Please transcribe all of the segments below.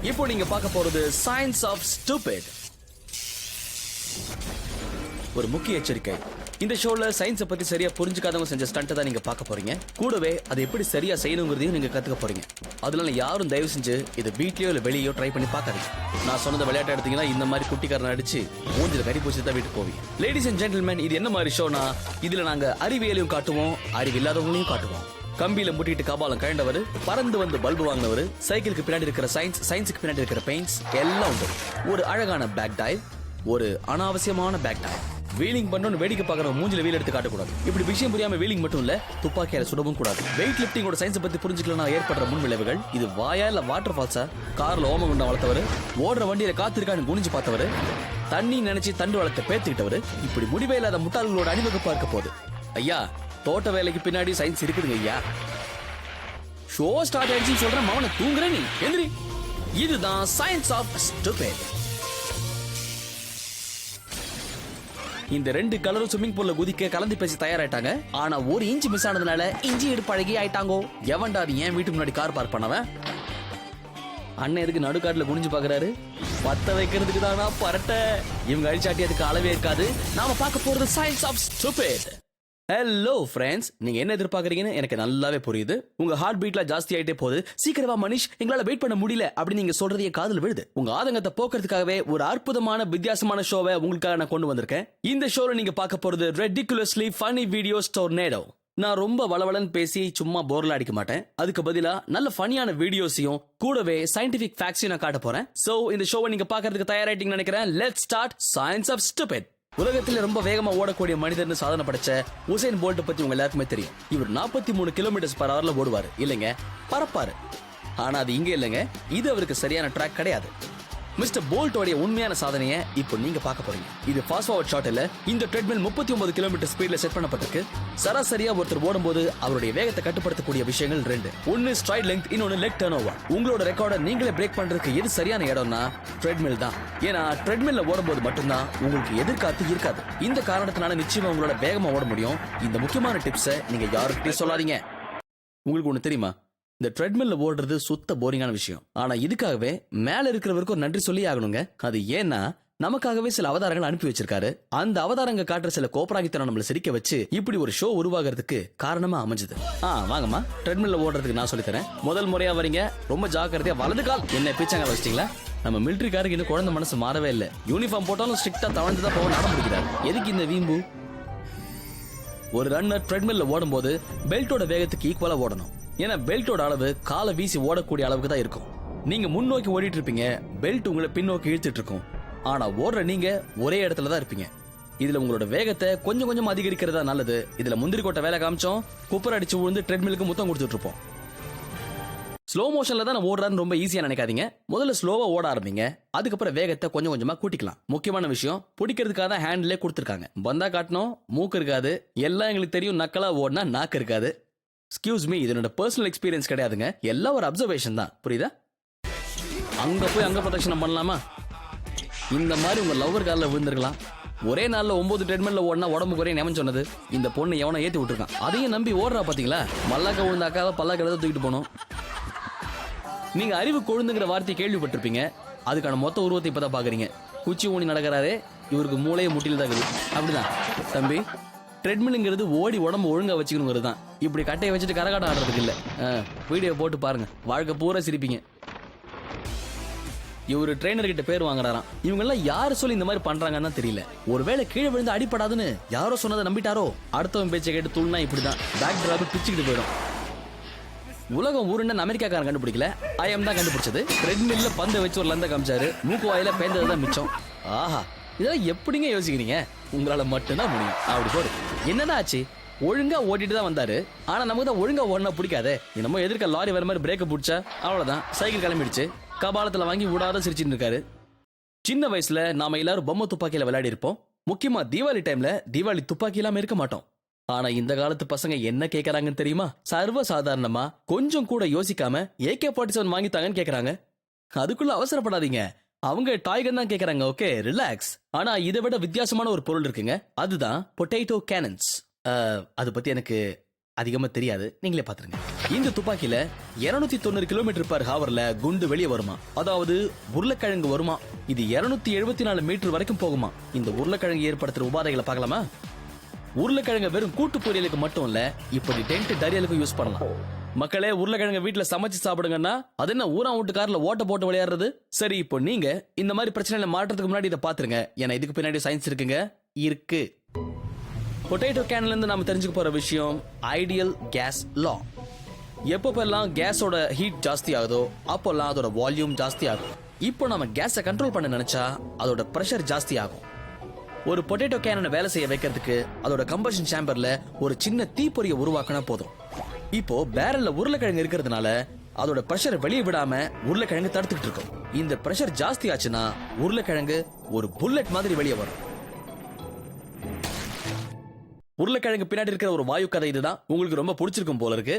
இப்போ நீங்க பார்க்க போறது சயின்ஸ் ஆஃப் ஸ்டூபிட். ஒரு முக்கிய எச்சரிக்கை, இந்த ஷோல சயின்ஸை பத்தி சரியா புரிஞ்சுக்காதவங்க செஞ்ச ஸ்டண்ட் தான் நீங்க பார்க்க போறீங்க. கூடவே அதை எப்படி சரியா செய்யணுங்கிறதையும் நீங்க கத்துக்க போறீங்க. அதனால யாரும் தயவு செஞ்சு இதை வீட்லயோ இல்ல வெளியோ ட்ரை பண்ணி பார்க்காதீங்க. நான் சொன்னத விளையாட்டு எடுத்தீங்கன்னா இந்த மாதிரி குட்டிக்காரன் அடிச்சு மூஞ்சில கறி பூச்சி தான் வீட்டுக்கு போவீங்க. லேடிஸ் அண்ட் ஜென்டில்மேன், இது என்ன மாதிரி ஷோனா, இதுல நாங்க அறிவியலையும் காட்டுவோம், அறிவில்லாதவங்களையும் காட்டுவோம். கம்பியில முட்டிட்டு கபாலம் கழண்டவர், பறந்து வந்து பல்பு வாங்கினவர், சைக்கிளுக்கு பின்னாடி இருக்கிற சயின்ஸ், சயின்ஸுக்கு பின்னாடி இருக்கிற பெயிண்ட்ஸ் எல்லாம் உண்டு. ஒரு அழகான பேக் டைவ், ஒரு அனாவசியமான பேக் டைவ். வீலிங் பண்ணணும் வேடிக்கை பார்க்குற மூஞ்சில வீல் எடுத்து காட்டக்கூடாது. இப்படி விஷயம் புரியாம வீலிங் மட்டும் இல்ல, துப்பாக்கியால சுடவும் கூடாது. வெயிட் லிப்டிங்கோட சயின்ஸை பத்தி புரிஞ்சுக்கலாம் ஏற்படுற முன் விளைவுகள். இது வாயா இல்ல வாட்டர் ஃபால்ஸா, கார்ல ஓமகுண்டம் வளர்த்தவர், ஓடுற வண்டியில காத்திருக்கான்னு குனிஞ்சு பார்த்தவர், தண்ணி நினைச்சு தண்டு வளர்த்த பேத்துக்கிட்டவர், இப்படி முடிவே இல்லாத முட்டாள்களோட அணிவகுப்பா இருக்க போகுது. ஐயா, தோட்ட வேலைக்கு பின்னாடி சயின்ஸ் இருக்குதுங்க ஐயா. ஷோ ஸ்டார்ட் ஆயிடுச்சுன்னு சொல்றேன், மவனை தூங்குற நீ எந்திரி. இதுதான் சயின்ஸ் ஆஃப் ஸ்டூபிட். இந்த ரெண்டு கலரும் ஸ்விம்மிங் பூல்ல குதிக்க கலந்து பேசி தயாராயிட்டாங்க. ஆனா ஒரு இன்ச் மிஸ் ஆனதுனால இஞ்சி எடுப்பு பழகி ஆயிட்டாங்கோ. எவன்டா அது ஏன் வீட்டு முன்னாடி கார் பார்க் பண்ணவன்? அண்ணன் எதுக்கு நடுக்காட்டுல குனிஞ்சு பாக்குறாரு? பத்த வைக்கிறதுக்கு தானா பரட்ட. இவங்க அழிச்சாட்டி அதுக்கு அளவே இருக்காது. நாம பார்க்க போறது science of stupid. Hello friends, நீங்க என்ன எதிர்பார்க்கறீங்கன்னு எனக்கு நல்லாவே புரியுது. உங்க ஹார்ட் பீட்ல ஜாஸ்தி ஆயிட்டே போகுது. சீக்கிரமா மனிஷ், எங்களால வெயிட் பண்ண முடியல அப்படின்னு நீங்க சொல்றது என் காதுல விழுது. உங்க ஆதங்கத்தை போக்குறதுக்காகவே ஒரு அற்புதமான வித்தியாசமான ஷோவை உங்களுக்காக நான் கொண்டு வந்திருக்கேன். இந்த ஷோல நீங்க பார்க்க போறது ரெடிகுலஸ்லி ஃபன்னி வீடியோஸ் டோர்னேடோ. நான் ரொம்ப வளவளன்னு பேசி சும்மா போர்ல அடிக்க மாட்டேன். அதுக்கு பதிலா நல்ல ஃபன்னியான வீடியோஸையும் கூடவே சயின்டிபிக் ஃபேக்ட்ஸையும் நான் காட்ட போறேன். சோ இந்த ஷோவை நீங்க பார்க்கிறதுக்கு தயாராயிட்டீங்கன்னு நினைக்கிறேன். Let's start science of stupid. உலகத்தில் ரொம்ப வேகமா ஓடக்கூடிய மனிதர்னு சாதனை படைச்ச உசைன் போல்ட் பத்தி உங்க எல்லாருக்குமே தெரியும். இவர் 43 km/h ஓடுவாரு இல்லைங்க, பறப்பாரு. ஆனா அது இங்க இல்லைங்க, இது அவருக்கு சரியான ட்ராக் கிடையாது. மிஸ்டர் போல்ட்டோடைய உண்மையான சாதனையை இப்போ நீங்க பார்க்க போறீங்க. இது ஃபாஸ்ட் ஃபார்வர்ட் ஷாட் இல்ல. இந்த ட்ரெட்மில் 39 km ஸ்பீட்ல செட் பண்ணப்பட்டிருக்கு. சராசரியா ஒருத்தர் ஓடும்போது அவருடைய வேகத்தை கட்டுப்படுத்தக்கூடிய விஷயங்கள் ரெண்டு. ஒன்னு ஸ்ட்ரைட் லெங்த், இன்னொன்னு லெக் டர்ன் ஓவர். உங்களோட ரெக்கார்டை நீங்களே பிரேக் பண்றதுக்கு எது சரியான இடம்னா ட்ரெட்மில் தான். ஏன்னா ட்ரெட்மில்ல ஓடும்போது மட்டும்தான் உங்களுக்கு எதிர்காத்து இருக்காது. இந்த காரணத்தினால நிச்சயமா உங்களோட வேகமா ஓட முடியும். இந்த முக்கியமான டிப்ஸை நீங்க யாருக்கிட்டையும் சொல்லாதீங்க. உங்களுக்கு ஒண்ணு தெரியுமா, இந்த ட்ரெட்மில்ல ஓடுறது சுத்த போரிங்கான விஷயம். ஆனா இதுக்காகவே மேல இருக்கிறவருக்கு ஒரு நன்றி சொல்லி ஆகணுங்க. அது ஏன்னா நமக்காகவே சில அவதாரங்கள் அனுப்பி வச்சிருக்காரு. அந்த அவதாரங்க காட்டுற சில கோப்பராகித்தனம் நம்மள சிரிக்க வச்சு இப்படி ஒரு ஷோ உருவாகிறதுக்கு காரணமா அமைஞ்சது. வாங்கம்மா, ட்ரெட்மில்ல ஓடுறதுக்கு நான் சொல்லி தரேன். முதல் முறையா வரீங்க, ரொம்ப ஜாக்கிரதையா வலது கால். என்ன பேச்சாங்க வச்சிட்டீங்களா? நம்ம மிலிட்டரிக்காருக்கு இன்னும் குழந்தை மனசு மாறவே இல்லை. யூனிஃபார்ம் போட்டாலும் ஸ்ட்ரிக்டா தவழ்ந்துதான் போக நட முடிக்கிறார். எதுக்கு இந்த வீம்பு? ஒரு ரன்னர் ட்ரெட்மில்ல ஓடும் போது பெல்ட்டோட வேகத்துக்கு ஈக்குவலா ஓடணும். ஏன்னா பெல்ட்டோட அளவு காலை வீசி ஓடக்கூடிய அளவுக்கு தான் இருக்கும். நீங்க முன்னோக்கி ஓடிட்டு இருப்பீங்க, பெல்ட் உங்களை பின்னோக்கி இழுத்துட்டு இருக்கும். ஆனா ஓடுற நீங்க ஒரே இடத்துல தான் இருப்பீங்க. இதுல உங்களோட வேகத்தை கொஞ்சம் கொஞ்சம் அதிகரிக்கிறதா நல்லது. இதுல முந்திரி கோட்டை வேலை காமிச்சோம், குப்பர் அடிச்சு விழுந்து ட்ரெட்மிலுக்கு முத்தம் கொடுத்துட்டு இருப்போம். ஸ்லோ மோஷன்ல தான் ஓடுறான்னு ரொம்ப ஈஸியா நினைக்காதீங்க. முதல்ல ஸ்லோவா ஓட ஆரம்பிங்க, அதுக்கப்புறம் வேகத்தை கொஞ்சம் கொஞ்சமா கூட்டிக்கலாம். முக்கியமான விஷயம், பிடிக்கிறதுக்காக தான் ஹேண்ட்லே கொடுத்துருக்காங்க. பந்தா காட்டணும், மூக்கு இருக்காது. எல்லாம் எங்களுக்கு தெரியும், நக்கலா ஓடினா நாக்கு இருக்காது. எக்ஸ்கியூஸ் மீ, இது என்னோட பர்சனல் எக்ஸ்பீரியன்ஸ் கிடையாதுங்க. எல்லாம் ஒரு அப்சர்வேஷன் தான், புரியுதா? அங்க போய் அங்க பிரதட்சணம் பண்ணலாமா? இந்த மாதிரி உங்க லவ்வர் காலில் விழுந்துருக்கலாம். ஒரே நாள்ல 9 ட்ரெட்மில்ல ஓடினா உடம்பு குறைய நியமன் சொன்னது இந்த பொண்ணு எவனை ஏத்தி விட்டுருக்கான். அதையும் நம்பி ஓடுறா பாத்தீங்களா? மல்லாக்க விழுந்தாக்காக பல்லாக்க தூக்கிட்டு போனோம். நீங்க அறிவு கொழுந்துங்கிற வார்த்தையை கேள்விப்பட்டிருப்பீங்க. அதுக்கான மொத்த உருவத்தை இப்பதான் பாக்குறீங்க. குச்சி ஊனி நடக்கிறாரே, இவருக்கு மூளையை முட்டில தான் இருக்குது. அப்படிதான் தம்பி, ட்ரெட்மில்ங்கிறது ஓடி உடம்பு ஒழுங்கா வச்சுக்கணுங்கிறது தான். இப்படி கட்டையை வச்சுட்டு கரகாட்டம் ஆடுறதுக்கு இல்ல. வீடியோ போட்டு பாருங்க, வாழ்க்கை பூரா சிரிப்பீங்க. இவரு ட்ரெயினர் கிட்ட பேர் வாங்குறாராம். இவங்க எல்லாம் யாரு சொல்லி இந்த மாதிரி பண்றாங்கன்னு தெரியல. ஒருவேளை கீழே விழுந்து அடிப்படாதுன்னு யாரோ சொன்னதை நம்பிட்டாரோ? அடுத்தவன் பேச்சை கேட்டு துள்னா இப்படிதான் பேக் டிராப் பிச்சுக்கிட்டு போயிடும். உலகம் ஊருன்னு அமெரிக்காக்காரன் கண்டுபிடிக்கல, ஐஎம் தான் கண்டுபிடிச்சது. ட்ரெட்மில்ல பந்தை வச்சு ஒரு லந்த காமிச்சாரு, மூக்கு வாயில பேந்ததுதான் மிச்சம். ஆஹா, இதெல்லாம் எப்படிங்க யோசிக்கிறீங்க? உங்களால மட்டும்தான் முடியும். அப்படி போடு. என்னதான் ஆச்சு? ஒழுங்கா ஓட்டிட்டு தான் வந்தாரு. ஆனா நமக்கு தான் ஒழுங்கா ஓடினா பிடிக்காதே. நம்ம எதிர்க்க லாரி வர மாதிரி பிரேக்க பிடிச்சா அவ்வளவுதான், சைக்கிள் கிளம்பிடுச்சு. கபாலத்துல வாங்கி விடாத சிரிச்சுட்டு இருக்காரு. சின்ன வயசுல நாம எல்லாரும் பொம்மை துப்பாக்கியில விளையாடி இருப்போம். முக்கியமா தீபாவளி டைம்ல தீபாவளி துப்பாக்கி இல்லாம இருக்க மாட்டோம். ஆனா இந்த காலத்து பசங்க என்ன கேக்குறாங்கன்னு தெரியுமா? சர்வ சாதாரணமா கொஞ்சம் கூட யோசிக்காம AK-47 வாங்கி தாங்கன்னு கேக்குறாங்க. அதுக்குள்ள அவசரப்படாதீங்க, அவங்க டாய்கன் தான் கேக்குறாங்க. Okay, relax. ஆனா இதை விட வித்தியாசமான ஒரு பொருள் இருக்குங்க, அதுதான் பொட்டேட்டோ கேனன்ஸ். அது பத்தி எனக்கு அதிகமா தெரியாது, நீங்களே பாத்துருங்க. இந்த துப்பாக்கியில 290 கிலோமீட்டர் பர் ஹவர்ல குண்டு வெளியே வருமா, அதாவது உருளைக்கிழங்கு வருமா. இது 274 மீட்டர் வரைக்கும் போகுமா. இந்த உருளைக்கிழங்கு ஏற்படுத்துற உபாதைகளை பார்க்கலாமா? உருளைக்கிழங்கு வெறும் கூட்டு பொரியலுக்கு மட்டும் இல்ல, இப்படி டென்ட் டரியலுக்கு யூஸ் பண்ணலாம். மக்களே, உருளைக்கிழங்கு வீட்டுல சமைச்சு சாப்பிடுங்கன்னா அது என்ன ஊரா வீட்டு கார்ல ஓட்ட போட்டு விளையாடுறது? சரி, இப்போ நீங்க இந்த மாதிரி பிரச்சனைகளை மாற்றத்துக்கு முன்னாடி இதை பாத்துருங்க. ஏன்னா இதுக்கு பின்னாடி சயின்ஸ் இருக்குங்க, இருக்கு. பொட்டேட்டோ கேன்ல இருந்து நாம தெரிஞ்சுக்க போற விஷயம் ஐடியல் கேஸ் லா. எப்பப்பெல்லாம் கேஸோட ஹீட் ஜாஸ்தி ஆகுதோ அப்போல்லாம் அதோட வால்யூம் ஜாஸ்தி ஆகும். இப்போ நம்ம கேஸை கண்ட்ரோல் பண்ண நினைச்சா அதோட பிரஷர் ஜாஸ்தி ஆகும். ஒரு பொட்டேட்டோ கேனை வேலை செய்ய வைக்கிறதுக்கு அதோட கம்பஷன் சேம்பர்ல ஒரு சின்ன தீப்பொறியை உருவாக்கினா போதும். இப்போ பேரல்ல உருளைக்கிழங்கு இருக்கிறதுனால அதோட பிரஷரை வெளியே விடாம உருளைக்கிழங்கு தடுத்துக்கிட்டு இருக்கும். இந்த பிரஷர் ஜாஸ்தி ஆச்சுன்னா உருளைக்கிழங்கு ஒரு புல்லட் மாதிரி வெளியே வரும். உருளைக்கிழங்கு பின்னாடி இருக்கிற ஒரு வாயு கதை இதுதான். உங்களுக்கு ரொம்ப பிடிச்சிருக்கும் போல இருக்கு.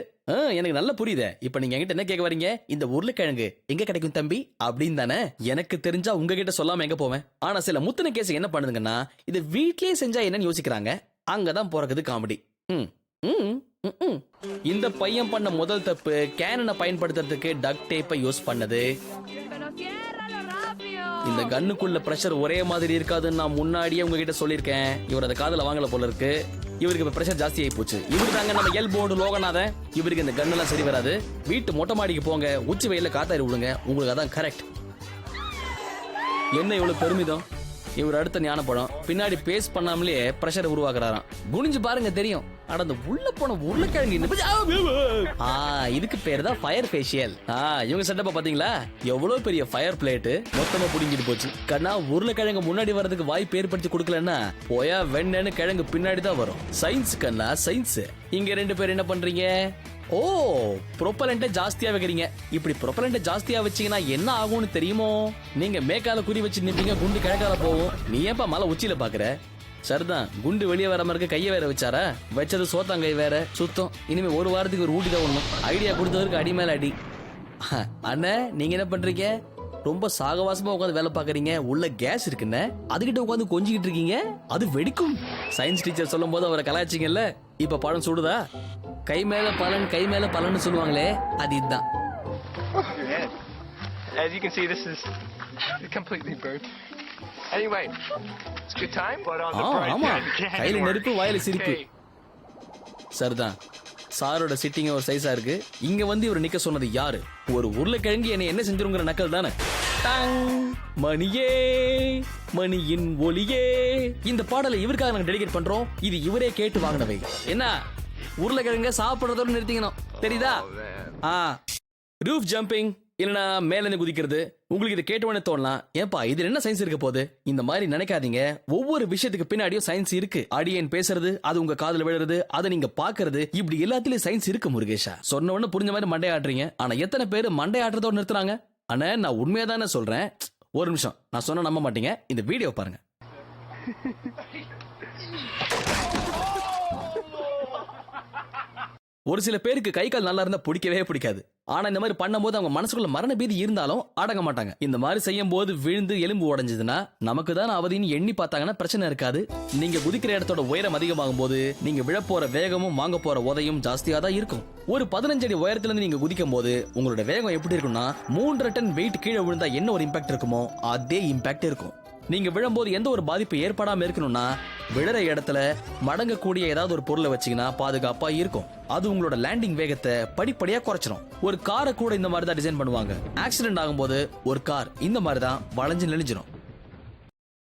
எனக்கு நல்லா புரியுது. இப்ப நீங்க என்கிட்ட என்ன கேட்க வரீங்க? இந்த உருளைக்கிழங்கு எங்க கிடைக்கும் தம்பி அப்படின்னு தானே? எனக்கு தெரிஞ்சா உங்ககிட்ட சொல்லாம எங்க போவேன். ஆனா சில முத்தின கேஸ் என்ன பண்ணுதுங்கன்னா, இது வீட்லயே செஞ்சா என்னன்னு யோசிக்கிறாங்க. அங்கதான் பிறகுது காமெடி. இந்த பையன் பண்ண முதல் தப்பு கேனனை பயன்படுத்துறதுக்கு டக் டேப்பை யூஸ் பண்ணது. இந்த கன்னுக்குள்ள பிரஷர் ஒரே மாதிரி இருக்காதுன்னு நான் முன்னாடியே உங்ககிட்ட சொல்லியிருக்கேன். இவர் அதை காதுல வாங்கல போல இருக்கு. இவருக்கு இப்ப பிரஷர் ஜாஸ்தி ஆகி போச்சு. இவரு தாங்க நம்ம எல்போர்டு லோகநாதன். இவருக்கு இந்த கன் எல்லாம் சரி வராது. வீட்டு மொட்டை மாடிக்கு போங்க, உச்சி வெயில காத்தாரி விடுங்க, உங்களுக்கு அதான் கரெக்ட். என்ன இவ்வளவு பெருமிதம்? இவர் அடுத்த ஞானப்படம் பின்னாடி பேஸ் பண்ணாமலே பிரஷர் உருவாக்குறாராம். குனிஞ்சு பாருங்க தெரியும். அட அந்த உள்ள போன உருளைக்கிழங்கு இதுக்கு பேரு தான் ஃபயர் ஃபேஷியல். இவங்க செட்டப்ப பாத்தீங்களா? எவ்வளவு பெரிய ஃபயர் பிளேட் மொத்தமா புடிங்கிட்டு போச்சு. கண்ணா, உருளைக்கிழங்கு முன்னாடி வர்றதுக்கு வாய்ப்பு ஏற்படுத்தி கொடுக்கலன்னா போயா வெண்ணன்னு கிழங்கு பின்னாடி தான் வரும். சயின்ஸ் கண்ணா, சயின்ஸ். இங்க 2 பேர் என்ன பண்றீங்க? ஓ, ப்ரொப்பலண்ட ஜாஸ்தியா வைக்கிறீங்க. இப்படி ப்ரொப்பலண்ட ஜாஸ்தியா வச்சீங்கன்னா என்ன ஆகும்னு தெரியுமோ? நீங்க மேக்கால குறி வச்சு நிப்பீங்க, குண்டு கிழக்கால போகும். நீ ஏப்பா மலை உச்சியில பாக்குற? சரிதான், குண்டு வெளியே வர மாதிரி கைய வேற வச்சாரா? வச்சது சோத்தாங்கை வேற சுத்தம். இனிமே ஒரு வாரத்துக்கு ஒரு ஊட்டி தான் ஒண்ணும். ஐடியா கொடுத்தவருக்கு அடி மேல அடி. அண்ணா, நீங்க என்ன பண்றீங்க? ரொம்ப சாகவாசமா உட்காந்து வேலை பாக்குறீங்க. உள்ள கேஸ் இருக்குன்னு அதுகிட்ட உட்காந்து கொஞ்சிக்கிட்டு இருக்கீங்க. அது வெடிக்கும். சயின்ஸ் டீச்சர் சொல்லும் போது அவரை கலாய்ச்சிங்கல்ல. இப்ப பழம் சுடுதா? கை மேல பலன், கை மேல பலன்னு சொல்லுவாங்களே, அது இதுதான். As you can see, this is completely burnt. Anyway, it's good time. But on the bright side, கையில நெருப்பு, வாயில சிரிப்பு. சரிதான், சாரோட சிட்டிங் ஒரு சைஸா இருக்கு. இங்க வந்து இவர் நிக்க சொன்னது யாரு? ஒரு உருளைக்கிழங்கு என்ன செஞ்சிருங்கிற நக்கல் தானே. மணியே, மணியின் ஒலியே. இந்த பாடலை இவருக்காக நாங்க டெடிகேட் பண்றோம். இது இவரே கேட்டு வாங்கினவை. என்ன உருளைக்கிழங்க சாப்பிடுறதோட நிறுத்திக்கணும், தெரியுதா? ரூஃப் ஜம்பிங் இல்லனா மேல இருந்து குதிக்கிறது. உங்களுக்கு இதை கேட்டவனே தோணலாம், ஏன்பா இதுல என்ன சயின்ஸ் இருக்க போகுது? இந்த மாதிரி நினைக்காதீங்க. ஒவ்வொரு விஷயத்துக்கு பின்னாடியும் சயின்ஸ் இருக்கு. அடியேன் பேசுறது, அது உங்க காதுல விழுறது, அதை நீங்க பாக்குறது, இப்படி எல்லாத்துலயும் சயின்ஸ் இருக்கு முருகேஷா. சொன்ன உடனே புரிஞ்ச மாதிரி மண்டை ஆடுறீங்க. ஆனா எத்தனை பேர் மண்டை ஆடுறதோட நிறுத்துறாங்க? ஆனா நான் உண்மையா தானே சொல்றேன். ஒரு நிமிஷம், நான் சொன்ன நம்ப மாட்டீங்க. இந்த வீடியோ பாருங்க. ஒரு சில பேருக்கு கை கால் நல்லா இருந்தா பிடிக்கவே பிடிக்காது. ஆனா இந்த மாதிரி பண்ணும்போது அவங்க மனசுக்குள்ள மரண பீதி இருந்தாலும் அடங்க மாட்டாங்க. இந்த மாதிரி செய்யும் போது விழுந்து எலும்பு உடைஞ்சதுன்னா நமக்கு தான் அவதின்னு எண்ணி பார்த்தாங்கன்னா பிரச்சனை இருக்காது. நீங்க குதிக்கிற இடத்தோட உயரம் அதிகமாகும் போது நீங்க விழப்போற வேகமும் வாங்க போற உதையும் ஜாஸ்தியா தான் இருக்கும். ஒரு 15 அடி உயரத்துல இருந்து நீங்க குதிக்கும் போது உங்களோட வேகம் எப்படி இருக்கும்னா 3.5 டன் வெயிட் கீழே விழுந்தா என்ன ஒரு இம்பாக்ட் இருக்குமோ அதே இம்பாக்ட் இருக்கும். நீங்க விழும்போது எந்த ஒரு பாதிப்பு ஏற்படாம இருக்கணும்னா விழுற இடத்துல மடங்கக்கூடிய ஏதாவது ஒரு பொருளை வச்சீங்கன்னா பாதுகாப்பா இருக்கும். அது உங்களோட லேண்டிங் வேகத்தை படிப்படியா குறைச்சிடும். ஒரு காரை கூட இந்த மாதிரி தான் டிசைன் பண்ணுவாங்க. ஆக்சிடென்ட் ஆகும்போது ஒரு கார் இந்த மாதிரி தான் வளைஞ்சு நெளிஞ்சிடும்.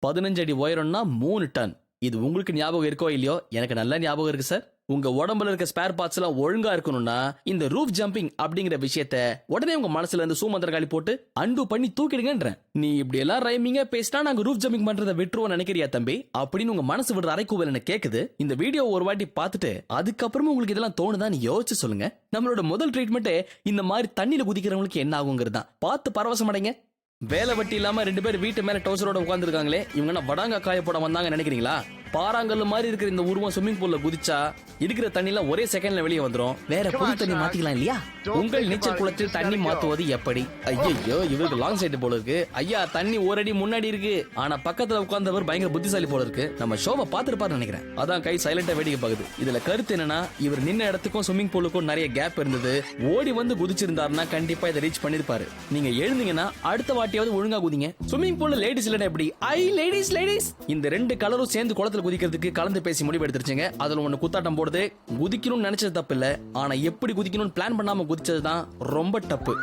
15 அடி உயரம்னா 3 டன். இது உங்களுக்கு ஞாபகம் இருக்கோ இல்லையோ, எனக்கு நல்ல ஞாபகம் இருக்கு சார். உங்க உடம்புல இருக்க ஸ்பேர் பார்ட்ஸ் எல்லாம் ஒழுங்கா இருக்கணும்னா இந்த ரூஃப் ஜம்பிங் அப்படிங்கிற விஷயத்த உடனே உங்க மனசுல இருந்து சூமந்திரகாளி போட்டு அண்டு பண்ணி தூக்கிடுங்கன்றேன். நீ இப்படி எல்லாம் ரைமிங்கா பேசினா நாங்க ரூஃப் ஜம்பிங் பண்றதை விட்டுருவோம் நினைக்கிறியா தம்பி அப்படின்னு உங்க மனசு விடுற அரைக்கூவல் என்ன கேக்குது. இந்த வீடியோ ஒரு வாட்டி பார்த்துட்டு அதுக்கப்புறமா உங்களுக்கு இதெல்லாம் தோணுதான்னு யோசிச்சு சொல்லுங்க. நம்மளோட முதல் ட்ரீட்மெண்ட் இந்த மாதிரி தண்ணியில குதிக்கிறவங்களுக்கு என்ன ஆகுங்கிறது தான். பார்த்து பரவசம் அடைங்க. வேலை வட்டி இல்லாம 2 பேர் வீட்டு மேல டவுசரோட உட்கார்ந்துருக்காங்களே, இவங்க என்ன வடாங்க காய போட வந்தாங்க நினைக்கிறீங்களா? பாறாங்கல்ல மாதிரி இருக்கிற இந்த உருவம் ஸ்விம்மிங் பூல்ல குதிச்சா இருக்கிற தண்ணி எல்லாம் ஒரே செகண்ட்ல வெளியே வந்துரும். வேற புது தண்ணி மாத்திக்கலாம் இல்லையா? உங்கள் நீச்சல் குளத்தில் தண்ணி மாத்துவது எப்படி? ஐயோ, இவருக்கு லாங் சைடு போல இருக்கு. ஐயா, தண்ணி ஒரு அடி முன்னாடி இருக்கு. ஆனா பக்கத்துல உட்கார்ந்தவர் பயங்கர புத்திசாலி போல இருக்கு. நம்ம ஷோவை பாத்துருப்பாரு நினைக்கிறேன். அதான் கை சைலண்டா வேடிக்கை பாக்குது. இதுல கருத்து என்னன்னா, இவர் நின்ன இடத்துக்கும் ஸ்விம்மிங் பூலுக்கும் நிறைய கேப் இருந்தது. ஓடி வந்து குதிச்சிருந்தாருன்னா கண்டிப்பா இதை ரீச் பண்ணிருப்பாரு. நீங்க எழுந்தீங்கன்னா அடுத்த வாட்டியாவது ஒழுங்கா குதிங்க. ஸ்விம்மிங் பூல்ல லேடிஸ் இல்ல எப்படி? ஐ லேடிஸ் லேடிஸ் இந்த ரெண்டு கலரும் சேர்ந்து குளத்துல குதிக்கிறதுக்கு கலந்து பேசி முடிவு எடுத்துருச்சுங்க. அதுல ஒண்ணு குத்தாட்டம் போடுது. குதிக்கணும்னு நினைச்சது தப்பு இல்ல, ஆனா எப்படி குதிக்கணும்னு பிளான் பண்ணாம குதிச்சதுதான் ரொம்ப தப்பு.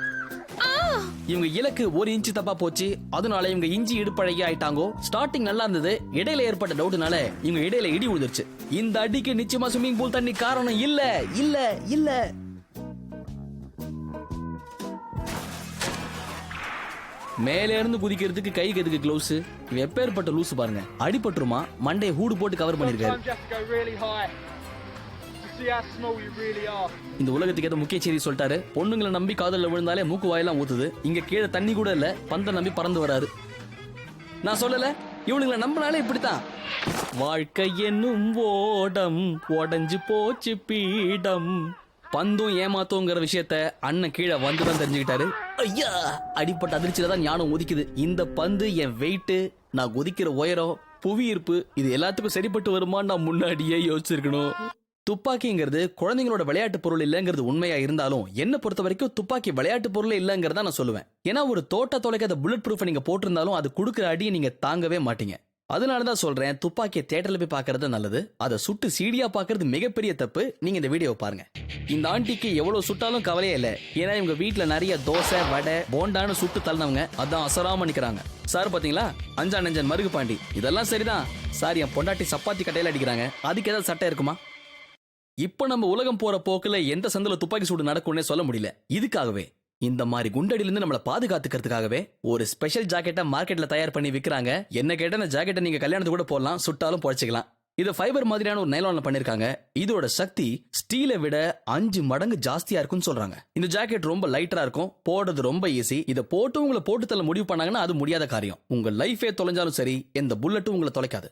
இவங்க இலக்கு ஒரு இன்ச்சு தப்பா போச்சு. அதனால இவங்க இஞ்சி இடுப்பழகி ஆயிட்டாங்கோ. ஸ்டார்டிங் நல்லா இருந்தது. இடையில ஏற்பட்ட டவுட்னால இவங்க இடையில இடி விழுந்துருச்சு. இந்த அடிக்கு நிச்சயமா ஸ்விம்மிங் பூல் தண்ணி காரணம் இல்ல இல்ல இல்ல. மேல இருந்து குதிக்கிறதுக்கு கைக்கு எதுக்கு கிளவுஸ்? எப்பேற்பட்ட லூசு பாருங்க. அடிபட்டுருமா? மண்டையை ஹூடு போட்டு கவர் பண்ணிருக்காரு. இந்த உலகத்துக்கு ஏதோ முக்கிய செய்தி சொல்லிட்டாரு. பொண்ணுங்களை நம்பி காதல்ல விழுந்தாலே மூக்கு வாயெல்லாம் ஊத்துது. இங்க கீழே தண்ணி கூட இல்ல, பந்த நம்பி பறந்து வராரு. நான் சொல்லல, இவனுங்களை நம்பினாலே இப்படித்தான். வாழ்க்கை என்னும் ஓடம் உடஞ்சு போச்சு பீடம். பந்தும் ஏமாத்தோங்கிற விஷயத்த அண்ணன் கீழே வந்துதான் தெரிஞ்சுக்கிட்டாரு. ஐயா, அடிப்பட்ட அதிர்ச்சியில தான் ஞானம் உதிக்குது. இந்த பந்து என் வெயிட், நான் குதிக்கிற உயரம், புவியீர்ப்பு, இது எல்லாத்துக்கும் சரிப்பட்டு வருமான்னு நான் முன்னாடியே யோசிச்சிருக்கணும். துப்பாக்கிங்கிறது குழந்தைங்களோட விளையாட்டு பொருள் இல்லங்கிறது உண்மையா இருந்தாலும் என்ன பொறுத்த வரைக்கும் துப்பாக்கி விளையாட்டு பொருள் இல்லங்கிறத நான் சொல்லுவேன். ஏன்னா ஒரு தோட்ட தொலைக்காத புல்லட் ப்ரூஃப் நீங்க போட்டிருந்தாலும் அது கொடுக்குற அடியை நீங்க தாங்கவே மாட்டீங்க. அதனாலதான் சொல்றேன், துப்பாக்கியை தியேட்டர்ல போய் பாக்குறது நல்லது. அதை சுட்டு சீடியா பாக்குறது மிகப்பெரிய தப்பு. நீங்க இந்த வீடியோவை பாருங்க. இந்த ஆண்டிக்கு எவ்வளவு சுட்டாலும் கவலையே இல்ல. ஏன்னா இவங்க வீட்டுல நிறைய தோசை வடை போண்டான்னு சுட்டு தள்ளனவங்க. அதான் அசராம நிக்கிறாங்க. சார் பாத்தீங்களா, அஞ்சா நெஞ்சன் மருகு பாண்டி. இதெல்லாம் சரிதான் சார். என் பொண்டாட்டி சப்பாத்தி கட்டையில அடிக்கிறாங்க, அதுக்கு ஏதாவது சட்டை இருக்குமா? இப்ப நம்ம உலகம் போற போக்குல எந்த சந்தில துப்பாக்கி சூடு நடக்கும்னே சொல்ல முடியல. இதுக்காகவே இந்த மாதிரி குண்டடியில இருந்து நம்மள பாதுகாத்துக்கிறதுக்காகவே ஒரு ஸ்பெஷல் ஜாக்கெட்டை மார்க்கெட்ல தயார் பண்ணி விக்கிறாங்க. என்ன கேட்ட இந்த ஜாக்கெட்டை நீங்க கல்யாணத்துக்கு கூட போடலாம், சுட்டாலும் பொழைச்சிக்கலாம். இது ஃபைபர் மாதிரியான ஒரு நைலான்ல பண்ணிருக்காங்க. இதோட சக்தி ஸ்டீலை விட 5 மடங்கு ஜாஸ்தியா இருக்கும்னு சொல்றாங்க. இந்த ஜாக்கெட் ரொம்ப லைட்டரா இருக்கும், போடுறது ரொம்ப ஈஸி. இதை போட்டு உங்களை போட்டு தள்ள முடிவு பண்ணாங்கன்னா அது முடியாத காரியம். உங்க லைஃபே தொலைஞ்சாலும் சரி, எந்த புல்லட்டும் உங்களை தொலைக்காது.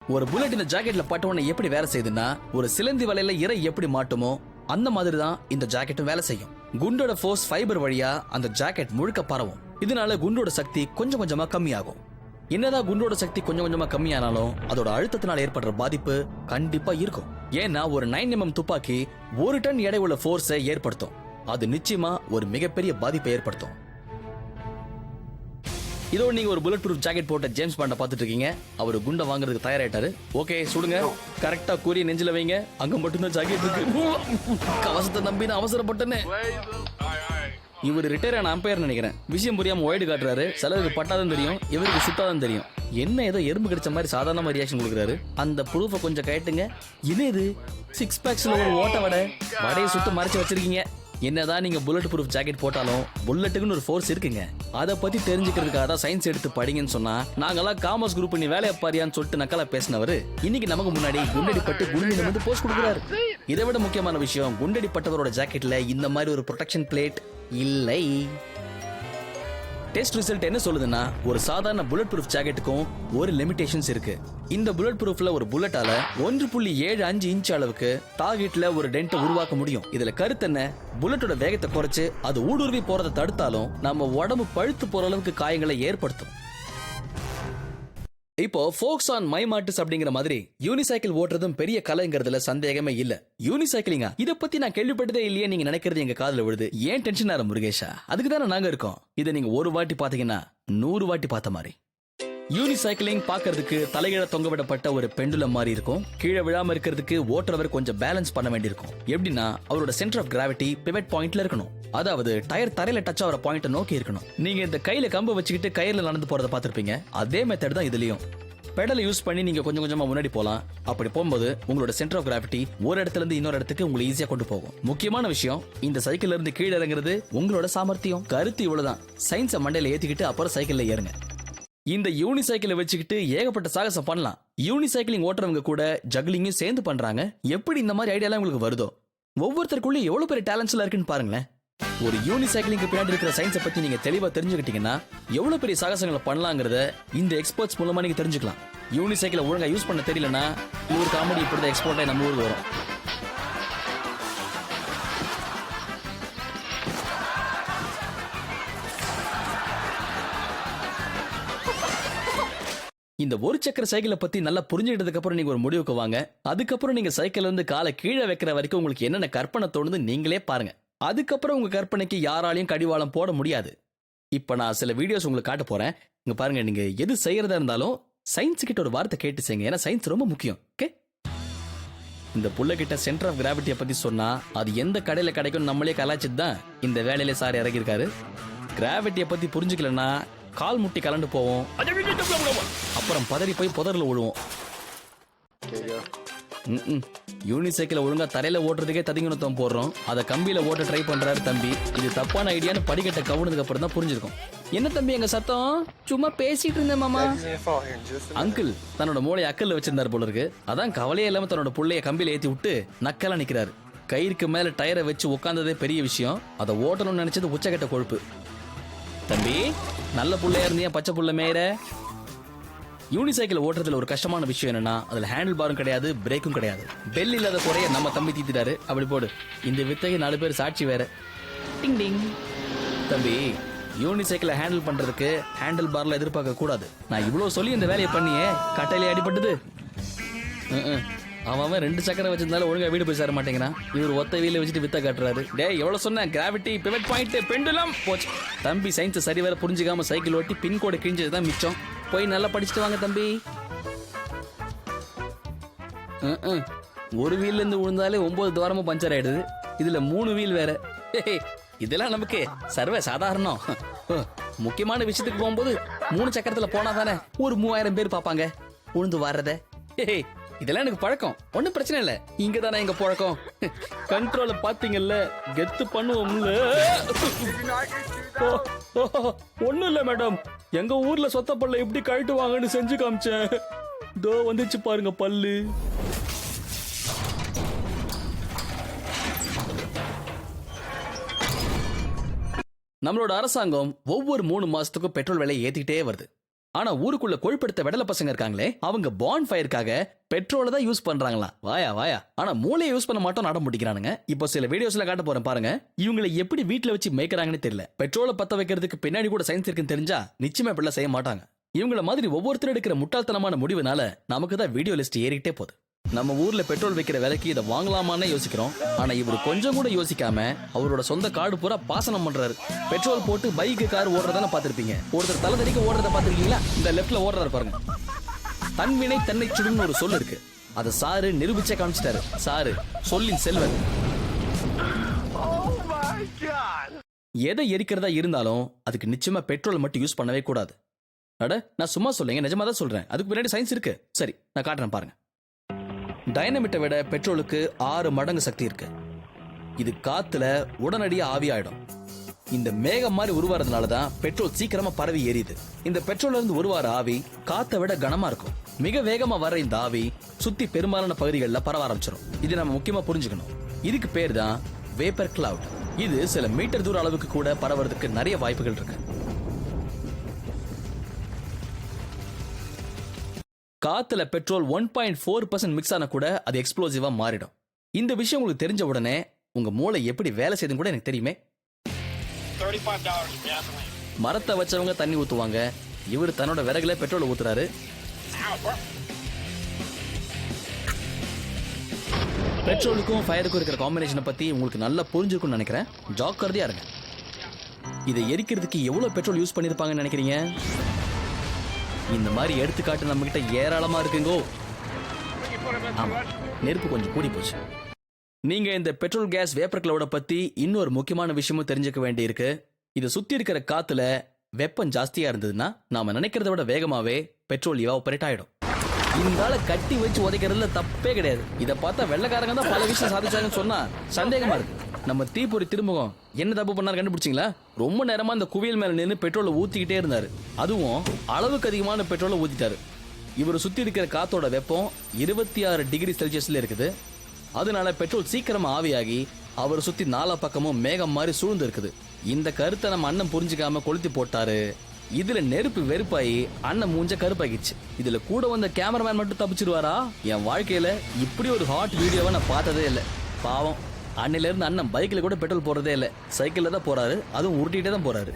ஒரு புல்லட் இந்த ஜாக்கெட்ல பட்டவன எப்படி வேலை செய்யுதுன்னா, ஒரு சிலந்தி வலையில இறை எப்படி மாட்டுமோ அந்த மாதிரி தான் இந்த ஜாக்கெட்டும் வேலை செய்யும். குண்டோட ஃபோர்ஸ் ஃபைபர் வழியா அந்த ஜாக்கெட் முழுக்க பரவும். இதனால குண்டோட சக்தி கொஞ்சம் கொஞ்சமா கம்மியாகும். என்னதான் குண்டோட சக்தி கொஞ்சம் கொஞ்சமா கம்மியானாலும் அதோட அழுத்தத்தினால ஏற்படுற பாதிப்பு கண்டிப்பா இருக்கும். ஏன்னா ஒரு 9mm துப்பாக்கி 1 டன் எடை உள்ள ஃபோர்ஸை ஏற்படுத்தும். அது நிச்சயமா ஒரு மிகப்பெரிய பாதிப்பை ஏற்படுத்தும். இதோ நீங்க ஒரு புல்லட் ப்ரூஃப் ஜாக்கெட் போட்ட ஜேம்ஸ் பாண்ட பாத்துட்டு இருக்கீங்க. அவர் குண்டை வாங்குறதுக்கு தயாராயிட்டாரு. ஓகே, சுடுங்க. கரெக்டா கூறிய நெஞ்சில வைங்க. அங்க மட்டும்தான் ஜாக்கெட் இருக்கு. கவசத்தை நம்பி நான் அவசரப்பட்டேன்னு. இவர் ரிட்டையர் ஆன அம்பையர் நினைக்கிறேன். விஷயம் புரியாம ஒய்டு காட்டுறாரு. சிலருக்கு பட்டாதான் தெரியும், இவருக்கு சுட்டாதான் தெரியும். என்ன ஏதோ எறும்பு கிடைச்ச மாதிரி சாதாரணமா ரியாக்ஷன் கொடுக்குறாரு. அந்த ப்ரூஃபை கொஞ்சம் கேட்டுங்க. இது 6 பேக்ஸ்ல ஒரு ஓட்ட வடையை சுட்டு மறைச்சு வச்சிருக்கீங்க. என்னதான் நீங்க புல்லட் ப்ரூஃப் ஜாக்கெட் போட்டாலும் புல்லட்டுக்குன்னு ஒரு ஃபோர்ஸ் இருக்குங்க. அதை பத்தி தெரிஞ்சுக்கிறதுக்காக தான் சயின்ஸ் எடுத்து படிங்கன்னு சொன்னா, நாங்கெல்லாம் காமர்ஸ் குரூப் பண்ணி வேலையை பாரியான்னு சொல்லிட்டு நக்கலா பேசினவர் இன்னைக்கு நமக்கு முன்னாடி குண்டடி பட்டு குண்டு வந்து போஸ்ட் கொடுக்குறாரு. இதை விட முக்கியமான விஷயம், குண்டடி பட்டவரோட ஜாக்கெட்ல இந்த மாதிரி ஒரு ப்ரொடெக்ஷன் பிளேட் இல்லை. டெஸ்ட் ரிசல்ட் என்ன சொல்லுதுன்னா, ஒரு சாதாரண புல்லட் ப்ரூஃப் ஜாக்கெட்டுக்கும் ஒரு லிமிடேஷன்ஸ் இருக்கு. இந்த புல்லட் ப்ரூஃப்ல ஒரு புல்லட்டால 1.75 இன்ச் அளவுக்கு டார்கெட்ல ஒரு டென்ட் உருவாக்க முடியும். இதுல கருத்து என்ன, புல்லட்டோட வேகத்தை குறைச்சு அது ஊடுருவி போறதை தடுத்தாலும் நம்ம உடம்பு பழுத்து போற அளவுக்கு காயங்களை ஏற்படுத்தும். இப்போ ஃபோக்ஸ் ஆன் மை மார்ட்ஸ் அப்படிங்கிற மாதிரி யூனிசைக்கிள் ஓட்டுறதும் பெரிய கலைங்கிறதுல சந்தேகமே இல்ல. யூனிசைக்கிளிங்கா, இத பத்தி நான் கேள்விப்பட்டதே இல்லையே நீங்க நினைக்கிறது எங்க காதுல விழுது. ஏன் டென்ஷன் ஆற முருகேஷா? அதுக்கு தானே நாங்க இருக்கோம். இதை நீங்க ஒரு வாட்டி பாத்தீங்கன்னா 100 வாட்டி பார்த்த மாதிரி. யூனிசைக்கிளிங் பாக்குறதுக்கு தலைகீழ தொங்க விடப்பட்ட ஒரு பெண்டுலம் மாதிரி இருக்கும். கீழே விழாம இருக்கிறதுக்கு ஓட்டுறவர் கொஞ்சம் பேலன்ஸ் பண்ண வேண்டியிருக்கும். எப்படின்னா அவரோட சென்டர் ஆஃப் கிராவிட்டி பிவட் பாயிண்ட்ல இருக்கணும். அதாவது டயர் தரையில டச் ஆகிற பாயிண்ட நோக்கி இருக்கணும். நீங்க இந்த கையில கம்பு வச்சுக்கிட்டு கயிறுல நடந்து போறத பாத்திருப்பீங்க. அதே மெத்தட் தான் இதுலயும். பெடலை யூஸ் பண்ணி நீங்க கொஞ்சம் கொஞ்சமா முன்னாடி போலாம். அப்படி போகும்போது உங்களோட சென்டர் ஆஃப் கிராவிட்டி ஒரு இடத்துல இருந்து இன்னொரு இடத்துக்கு உங்களை ஈஸியா கொண்டு போகும். முக்கியமான விஷயம், இந்த சைக்கிள்ல இருந்து கீழே இறங்குறது உங்களோட சாமர்த்தியம். கருத்து இவ்வளவுதான். சயின்ஸை மண்டையில ஏத்திக்கிட்டு அப்புறம் சைக்கிள்ல ஏறுங்க. இந்த யூனிசைக்கிளை வச்சுக்கிட்டு ஏகப்பட்ட சாகசம் பண்ணலாம். யூனிசைக்கிளிங் ஓட்டுறவங்க கூட ஜக்லிங்கும் சேர்ந்து பண்றாங்க. எப்படி இந்த மாதிரி ஐடியாலாம் உங்களுக்கு வருதோ? ஒவ்வொருத்தருக்குள்ளே எவ்வளவு பெரிய டேலண்ட்ஸ்லாம் இருக்குன்னு பாருங்களேன். ஒரு யூனிசைக்கிளிங்க்கு பின்னாடி இருக்கிற சயின்ஸை பத்தி நீங்க தெளிவா தெரிஞ்சுக்கிட்டீங்கன்னா எவ்வளவு பெரிய சாகசங்களை பண்ணலாங்கிறத இந்த எக்ஸ்பர்ட்ஸ் மூலமா நீங்க தெரிஞ்சுக்கலாம். யூனிசைக்கிளை ஒழுங்கா யூஸ் பண்ண தெரியலன்னா இவர் காமெடி இப்படிதான் எக்ஸ்போர்ட் ஆகி நம்ம ஊருக்கு வரும். இந்த ஒரு சக்கர சைக்கிளை பத்தி நல்லா புரிஞ்சுக்கிட்டதுக்கு அப்புறம் நீங்க ஒரு முடிவுக்கு வாங்க. அதுக்கப்புறம் நீங்க சைக்கிள் இருந்து காலை கீழே வைக்கிற வரைக்கும் உங்களுக்கு என்னென்ன கற்பனை தோணுது நீங்களே பாருங்க. அதுக்கப்புறம் உங்க கற்பனைக்கு யாராலையும் கடிவாளம் போட முடியாது. இப்ப நான் சில வீடியோஸ் உங்களுக்கு காட்ட போறேன். இங்க பாருங்க, நீங்க எது செய்யறதா இருந்தாலும் சயின்ஸ் கிட்ட ஒரு வார்த்தை கேட்டு செய்யுங்க. ஏன்னா சயின்ஸ் ரொம்ப முக்கியம். ஓகே, இந்த புள்ள கிட்ட சென்டர் ஆஃப் கிராவிட்டியை பத்தி சொன்னா அது எந்த கடையில கிடைக்கும் நம்மளே கலாச்சிட்டு தான் இந்த வேலையில சார் இறங்கியிருக்காரு. கிராவிட்டியை பத்தி புரிஞ்சுக்கலன்னா கால் முட்டி கலண்டு போவோம், அப்புறம் பதறி போய் புதர்ல விழுவோம். யூனிசைக்கிளை ஒழுங்கா தரையில ஓட்டுறதுக்கே ததிங்குணத்தம் போடுறோம், அதை கம்பியில ஓட்ட ட்ரை பண்றாரு தம்பி. இது தப்பான ஐடியான்னு படிக்கட்ட கவுனதுக்கு அப்புறம் தான் புரிஞ்சிருக்கும். என்ன தம்பி எங்க சத்தம்? சும்மா பேசிட்டு இருந்தேன் மாமா. அங்கிள் தன்னோட மூளை அக்கல்ல வச்சிருந்தாரு போல இருக்கு. அதான் கவலையே இல்லாம தன்னோட புள்ளைய கம்பியில ஏத்தி விட்டு நக்கலா நிக்கிறாரு. கயிறுக்கு மேல டயரை வச்சு உட்கார்ந்ததே பெரிய விஷயம், அதை ஓட்டணும்னு நினைச்சது உச்சக்கட்ட கொழுப்பு. தம்பி நல்ல புள்ளையா இருந்தியா பச்சை புள்ள மேயற. யூனிசைக்கிள் ஓட்டுறதுல ஒரு கஷ்டமான விஷயம் என்னன்னா அதுல ஹேண்டில் பாரும் கிடையாது, பிரேக்கும் கிடையாது. பெல் இல்லாத குறைய நம்ம தம்பி தீத்திட்டாரு. அப்படி போடு, இந்த வித்தைக்கு 4 பேர் சாட்சி வேற. டிங் டிங். தம்பி யூனிசைக்கிளை ஹேண்டில் பண்றதுக்கு ஹேண்டில் பார்ல எதிர்பார்க்க கூடாது. நான் இவ்வளவு சொல்லி இந்த வேலையை பண்ணியே கட்டையிலே அடிபட்டது. அவன் 2 சக்கரம் வச்சிருந்தாலும் ஒழுங்கா வீடு போய் சேர மாட்டேங்கிறான். இவர் ஒத்த வீல வச்சுட்டு வித்த காட்டுறாரு. டேய் எவ்வளவு சொன்ன? கிராவிட்டி, பிவட் பாயிண்ட், பெண்டுலம் போச்சு. தம்பி சயின்ஸ் சரி வேற புரிஞ்சுக்காம சைக்கிள் ஓட்டி பின்கோடு கிழிஞ்சதுதான் மிச்சம். போய் நல்லா படிச்சுட்டு வாங்க தம்பி. ஒரு வீல்ல இருந்து விழுந்தாலே 9 துவாரமும் பஞ்சர் ஆயிடுது. இதுல 3 வீல் வேற. இதெல்லாம் நமக்கு சர்வ சாதாரணம். முக்கியமான விஷயத்துக்கு போகும்போது 3 சக்கரத்துல போனா தானே ஒரு 3000 பேர் பாப்பாங்க உழுந்து வர்றத. இதெல்லாம் எனக்கு பழக்கம், ஒன்னும் பிரச்சனை இல்ல. இங்க தானே எங்க பழக்கம். கண்ட்ரோல பாத்தீங்கல்ல, கெத்து பண்ணுவோம்ல. ஒண்ணும் இல்ல மேடம், எங்க ஊர்ல சொத்த பல்ல எப்படி கழட்டுவாங்கன்னு செஞ்சு காமிச்சேன். தோ வந்துச்சு பாருங்க பல்லு. நம்மளோட அரசாங்கம் ஒவ்வொரு 3 மாசத்துக்கும் பெட்ரோல் விலை ஏத்திட்டே வருது. ஆனா ஊருக்குள்ள கொழுப்படுத்த வெடல பசங்க இருக்காங்களே, அவங்க பான் ஃபயருக்காக பெட்ரோல தான் யூஸ் பண்றாங்களா. வாயா ஆனா மூளையை யூஸ் பண்ண மாட்டோம் நட முடிக்கிறானுங்க. இப்போ சில வீடியோஸ்ல காட்ட போறேன் பாருங்க. இவங்களை எப்படி வீட்டுல வச்சு மேய்க்கிறாங்கன்னு தெரியல. பெட்ரோலை பத்த வைக்கிறதுக்கு பின்னாடி கூட சயின்ஸ் இருக்குன்னு தெரிஞ்சா நிச்சயமா இப்படிலாம் செய்ய மாட்டாங்க. இவங்கள மாதிரி ஒவ்வொருத்தரும் எடுக்கிற முட்டாள்தனமான முடிவுனால நமக்கு தான் வீடியோ லிஸ்ட் ஏறிட்டே போகுது. நம்ம ஊர்ல பெட்ரோல் வைக்கிற விலைக்கு இதை வாங்கலாமான்னு யோசிக்கிறோம். ஆனா இவரு கொஞ்சம் கூட யோசிக்காம அவரோட சொந்த காடு பூரா பாசனம் பண்றாரு. பெட்ரோல் போட்டு பைக்கு கார் ஓடுறதான பாத்திருப்பீங்க. ஒருத்தர் தலை தடிக்க ஓடுறத பாத்திருக்கீங்களா? இந்த லெப்ட்ல ஓடுறாரு பாருங்க. தன்வினை தன்னை சுடுன்னு ஒரு சொல் இருக்கு. அதை சாரு நிரூபிச்சே காமிச்சிட்டாரு. சாரு சொல்லின் செல்வன். எதை எரிக்கிறதா இருந்தாலும் அதுக்கு நிச்சயமா பெட்ரோல் மட்டும் யூஸ் பண்ணவே கூடாது. அட நான் சும்மா சொல்லுங்க, நிஜமா தான் சொல்றேன். அதுக்கு பின்னாடி சயின்ஸ் இருக்கு. சரி நான் காட்டுறேன் பாருங்க. டைனமிட்டை விட பெட்ரோலுக்கு 6 மடங்கு சக்தி இருக்கு. இது காத்துல உடனடியா ஆவியாயிடும். இந்த மேகம் மாதிரி உருவாறதுனாலதான் பெட்ரோல் சீக்கிரமா பரவி எரியுது. இந்த பெட்ரோல்ல இருந்து உருவார ஆவி காத்தை விட கனமா இருக்கும். மிக வேகமா வர இந்த ஆவி சுத்தி பெரும்பாலான பகுதிகளில் பரவ ஆரம்பிச்சிடும். இது நம்ம முக்கியமா புரிஞ்சுக்கணும். இதுக்கு பேர் தான் வேப்பர் கிளவுட். இது சில மீட்டர் தூர அளவுக்கு கூட பரவறதுக்கு நிறைய வாய்ப்புகள் இருக்கு. காத்துல பெட்ரோல் 1.4% மிக்ஸ் ஆன கூட அது எக்ஸ்ப்ளோசிவா மாறிடும். இந்த விஷயம் உங்களுக்கு தெரிஞ்ச உடனே உங்க மூளை எப்படி வேலை செய்யுதுன்னு கூட எனக்கு தெரியுமே. மரத்தை வச்சவங்க தண்ணி ஊத்துவாங்க, இவர் தன்னோட விறகுல பெட்ரோல் ஊத்துறாரு. பெட்ரோலுக்கும் ஃபயருக்கும் இருக்கிற காம்பினேஷனை பத்தி உங்களுக்கு நல்லா புரிஞ்சிருக்கும்னு நினைக்கிறேன். ஜாக்கிரதையா இருங்க. இதை எரிக்கிறதுக்கு எவ்வளவு பெட்ரோல் யூஸ் பண்ணிருப்பாங்கன்னு நினைக்கிறீங்க? இந்த மாதிரி எடுத்துக்காட்டு நம்ம கிட்ட ஏராளமா இருக்குங்கோ. ஆமா, நெருப்பு கொஞ்சம் கூடி போச்சு. நீங்க இந்த பெட்ரோல் கேஸ் வேப்பர் கிளவுட பத்தி இன்னொரு முக்கியமான விஷயமும் தெரிஞ்சுக்க வேண்டி இருக்கு. இதை சுத்தி இருக்கிற காத்துல வெப்பம் ஜாஸ்தியா இருந்ததுன்னா நாம நினைக்கிறத விட வேகமாவே பெட்ரோல் எவாபரேட் ஆயிடும். இந்த ஆளை கட்டி வச்சு உதைக்கிறதுல தப்பே கிடையாது. இதை பார்த்தா வெள்ளக்காரங்க தான் பல விஷயம் சாதிச்சாங்கன்னு சொன்னா சந்தேகமா இருக்கு. நம்ம தீப்பொறி திருமுகம் என்ன தப்பு பண்ணாரு கண்டுபிடிச்சிங்களா? ரொம்ப நேரமா அந்த குவியல் மேல நின்று பெட்ரோலை ஊத்திக்கிட்டே இருந்தாரு. அதுவும் அளவுக்கு அதிகமான பெட்ரோலை ஊத்திட்டாரு. இவர் சுத்தி இருக்கிற காத்தோட வெப்பம் 26 டிகிரி செல்சியஸ்ல இருக்குது. அதனால பெட்ரோல் சீக்கிரமா ஆவியாகி அவர் சுத்தி 4 பக்கமும் மேகம் மாதிரி சூழ்ந்து இருக்குது. இந்த கருத்தை நம்ம அண்ணன் புரிஞ்சுக்காம கொளுத்தி போட்டாரு. இதுல நெருப்பு வெறுப்பாயி அண்ணன் மூஞ்ச கருப்பாகிச்சு. இதுல கூட வந்த கேமராமேன் மட்டும் தப்பிச்சிருவாரா? என் வாழ்க்கையில இப்படி ஒரு ஹாட் வீடியோவை நான் பார்த்ததே இல்லை. பாவம், அன்னையில இருந்து அண்ணன் பைக்ல கூட பெட்ரோல் போறதே இல்லை, சைக்கிள்ல தான் போறாரு, அதுவும் உருட்டிட்டே தான் போறாரு.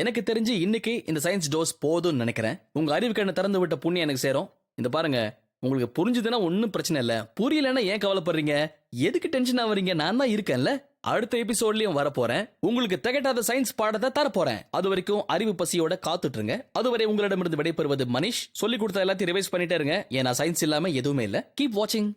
எனக்கு தெரிஞ்சு இன்னைக்கு இந்த சயின்ஸ் டோஸ் போதும்னு நினைக்கிறேன். உங்க அறிவு கண்ணை திறந்து விட்ட புண்ணியம் எனக்கு சேரும். இந்த பாருங்க, உங்களுக்கு புரிஞ்சுதுன்னா ஒன்னும் பிரச்சனை இல்ல, புரியலன்னா ஏன் கவலைப்படுறீங்க, எதுக்கு டென்ஷன் ஆவறீங்க? நான் தான் இருக்கேன்ல. அடுத்த எபிசோட்லயும் வரப்போறேன், உங்களுக்கு திகட்டாத சயின்ஸ் பாடத்தை தரப்போறேன். அது வரைக்கும் அறிவு பசியோட காத்துட்டுருங்க. அதுவரை உங்களிடமிருந்து விடைபெறுவது மனிஷ். சொல்லி கொடுத்த எல்லாத்தையும் ரிவைஸ் பண்ணிட்டே இருங்க, ஏன்னா சயின்ஸ் இல்லாம எதுவுமே இல்ல. கீப் வாட்சிங்.